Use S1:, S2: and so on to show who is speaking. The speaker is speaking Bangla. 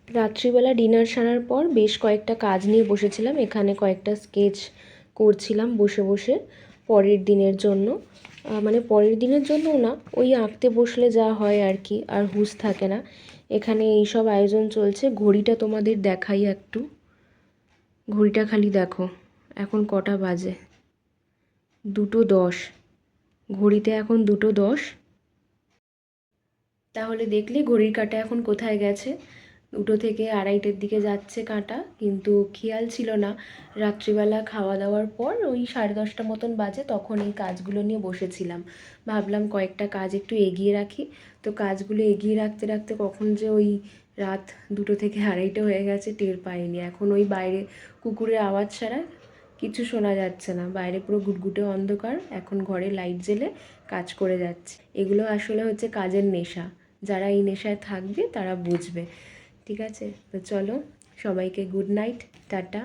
S1: রাত্রিবেলা ডিনার সারার পর বেশ কয়েকটা কাজ নিয়ে বসেছিলাম। এখানে কয়েকটা স্কেচ করছিলাম বসে বসে পরের দিনের জন্য। মানে পরের দিনের জন্যও না, ওই আঁকতে বসলে যা হয় আর কি, আর হুঁশ থাকে না। এখানে এই সব আয়োজন চলছে। ঘড়িটা তোমাদের দেখাই একটু, ঘড়িটা খালি দেখো এখন কটা বাজে, 2:10। ঘড়িতে এখন 2:10। তাহলে দেখলে ঘড়ির কাঁটা এখন কোথায় গেছে। 2টো থেকে 2:30-এর দিকে যাচ্ছে কাঁটা, কিন্তু খেয়াল ছিল না। রাত্রিবেলা খাওয়া দাওয়ার পর ওই 10:30 মতন বাজে, তখন এই কাজগুলো নিয়ে বসেছিলাম। ভাবলাম কয়েকটা কাজ একটু এগিয়ে রাখি। তো কাজগুলো এগিয়ে রাখতে রাখতে কখন যে ওই রাত 2টো থেকে 2:30 হয়ে গেছে টের পাইনি। এখন ওই বাইরে কুকুরের আওয়াজ ছাড়া কিছু শোনা যাচ্ছে না, বাইরে পুরো গুটগুটে অন্ধকার। এখন ঘরে লাইট জ্বেলে কাজ করে যাচ্ছে। এগুলো আসলে হচ্ছে কাজের নেশা। যারা এই নেশায় থাকবে তারা বুঝবে। ঠিক আছে, তো চলো, সবাইকে গুড নাইট, টাটা।